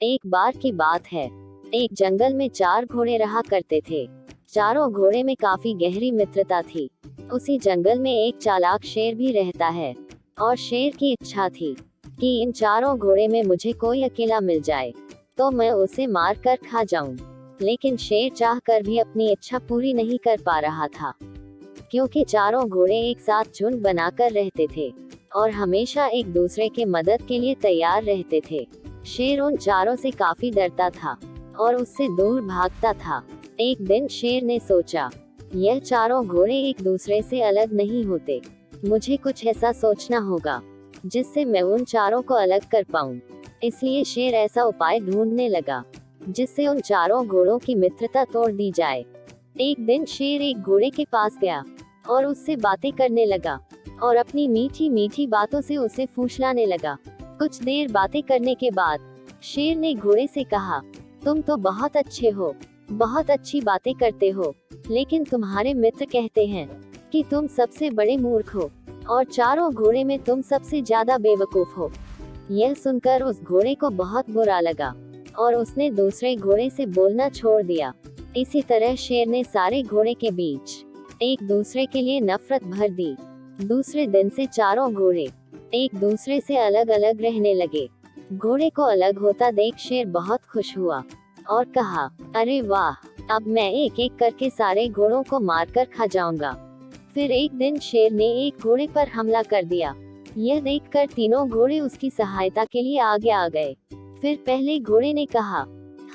एक बार की बात है। एक जंगल में 4 घोड़े रहा करते थे। चारों घोड़े में काफी गहरी मित्रता थी। उसी जंगल में एक चालाक शेर भी रहता है और शेर की इच्छा थी कि इन चारों घोड़े में मुझे कोई अकेला मिल जाए तो मैं उसे मार कर खा जाऊं। लेकिन शेर चाह कर भी अपनी इच्छा पूरी नहीं कर पा रहा था, क्योंकि चारों घोड़े एक साथ झुंड बनाकर रहते थे और हमेशा एक दूसरे के मदद के लिए तैयार रहते थे। शेर उन चारों से काफी डरता था और उससे दूर भागता था। एक दिन शेर ने सोचा, यह चारों घोड़े एक दूसरे से अलग नहीं होते, मुझे कुछ ऐसा सोचना होगा जिससे मैं उन चारों को अलग कर पाऊं। इसलिए शेर ऐसा उपाय ढूंढने लगा जिससे उन चारों घोड़ों की मित्रता तोड़ दी जाए। एक दिन शेर एक घोड़े के पास गया और उससे बातें करने लगा और अपनी मीठी मीठी बातों से उसे फुसलाने लगा। कुछ देर बातें करने के बाद शेर ने घोड़े से कहा, तुम तो बहुत अच्छे हो, बहुत अच्छी बातें करते हो, लेकिन तुम्हारे मित्र कहते हैं कि तुम सबसे बड़े मूर्ख हो और चारों घोड़े में तुम सबसे ज्यादा बेवकूफ हो। यह सुनकर उस घोड़े को बहुत बुरा लगा और उसने दूसरे घोड़े से बोलना छोड़ दिया। इसी तरह शेर ने सारे घोड़े के बीच एक दूसरे के लिए नफरत भर दी। दूसरे दिन से चारों घोड़े एक दूसरे से अलग अलग रहने लगे। घोड़े को अलग होता देख शेर बहुत खुश हुआ और कहा, अरे वाह, अब मैं एक एक करके सारे घोड़ों को मारकर खा जाऊंगा। फिर एक दिन शेर ने एक घोड़े पर हमला कर दिया। यह देखकर तीनों घोड़े उसकी सहायता के लिए आगे आ गए। फिर पहले घोड़े ने कहा,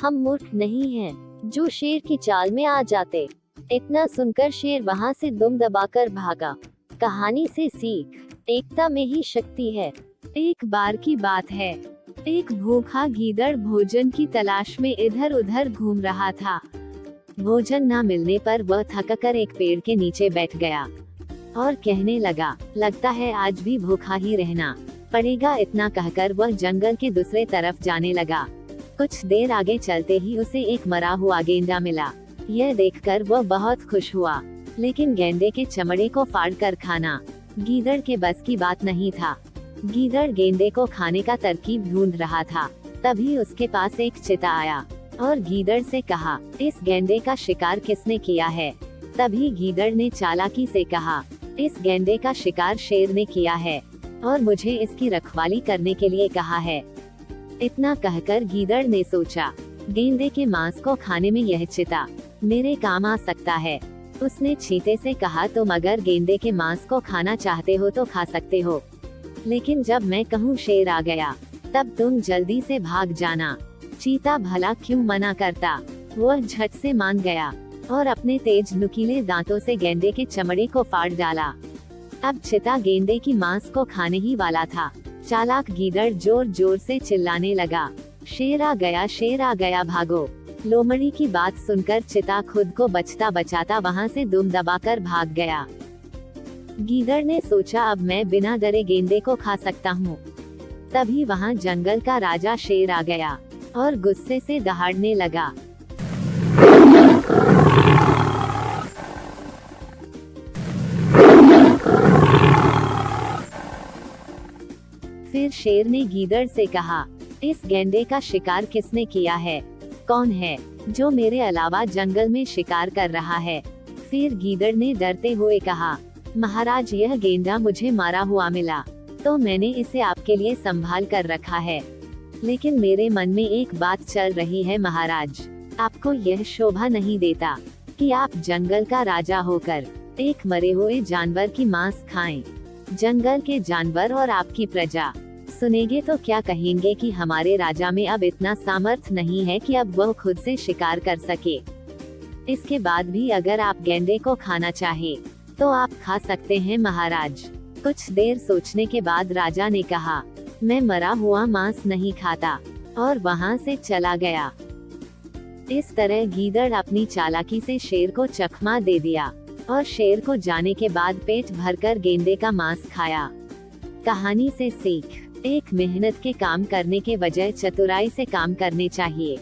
हम मूर्ख नहीं हैं जो शेर की चाल में आ जाते। इतना सुनकर शेर वहां से दुम दबाकर भागा। कहानी से सीख, एकता में ही शक्ति है। एक बार की बात है, एक भूखा गीदड़ भोजन की तलाश में इधर उधर घूम रहा था। भोजन न मिलने पर वह थककर एक पेड़ के नीचे बैठ गया और कहने लगा, लगता है आज भी भूखा ही रहना पड़ेगा। इतना कहकर वह जंगल के दूसरे तरफ जाने लगा। कुछ देर आगे चलते ही उसे एक मरा हुआ गेंडा मिला। यह देखकर वह बहुत खुश हुआ, लेकिन गेंडे के चमड़े को फाड़कर खाना गीदड़ के बस की बात नहीं था। गीदड़ गेंडे को खाने का तरकीब ढूंढ रहा था। तभी उसके पास एक चीता आया और गीदड़ से कहा, इस गेंडे का शिकार किसने किया है? तभी गीदड़ ने चालाकी से कहा, इस गेंडे का शिकार शेर ने किया है और मुझे इसकी रखवाली करने के लिए कहा है। इतना कहकर गीदड़ ने सोचा, गेंडे के मांस को खाने में यह चीता मेरे काम आ सकता है। उसने चीते से कहा, तुम अगर गेंडे के मांस को खाना चाहते हो तो खा सकते हो, लेकिन जब मैं कहूँ शेर आ गया तब तुम जल्दी से भाग जाना। चीता भला क्यों मना करता, वह झट से मान गया और अपने तेज नुकीले दांतों से गेंडे के चमड़े को फाड़ डाला। अब चीता गेंडे की मांस को खाने ही वाला था। चालाक गीदड़ जोर जोर से चिल्लाने लगा, शेर आ गया, भागो। लोमड़ी की बात सुनकर चीता खुद को बचता बचाता वहां से दुम दबाकर भाग गया। गीदड़ ने सोचा, अब मैं बिना डरे गेंडे को खा सकता हूँ। तभी वहां जंगल का राजा शेर आ गया और गुस्से से दहाड़ने लगा। फिर शेर ने गीदड़ से कहा, इस गेंडे का शिकार किसने किया है? कौन है जो मेरे अलावा जंगल में शिकार कर रहा है? फिर गीदड़ ने डरते हुए कहा, महाराज, यह गेंडा मुझे मारा हुआ मिला तो मैंने इसे आपके लिए संभाल कर रखा है। लेकिन मेरे मन में एक बात चल रही है महाराज, आपको यह शोभा नहीं देता कि आप जंगल का राजा होकर एक मरे हुए जानवर की मांस खाएं। जंगल के जानवर और आपकी प्रजा सुनेंगे तो क्या कहेंगे कि हमारे राजा में अब इतना सामर्थ्य नहीं है कि अब वह खुद से शिकार कर सके। इसके बाद भी अगर आप गेंडे को खाना चाहे तो आप खा सकते हैं महाराज। कुछ देर सोचने के बाद राजा ने कहा, मैं मरा हुआ मांस नहीं खाता, और वहां से चला गया। इस तरह गीदड़ अपनी चालाकी से शेर को चकमा दे दिया और शेर को जाने के बाद पेट भरकर गेंडे का मांस खाया। कहानी से सीख, एक मेहनत के काम करने के बजाय चतुराई से काम करने चाहिए।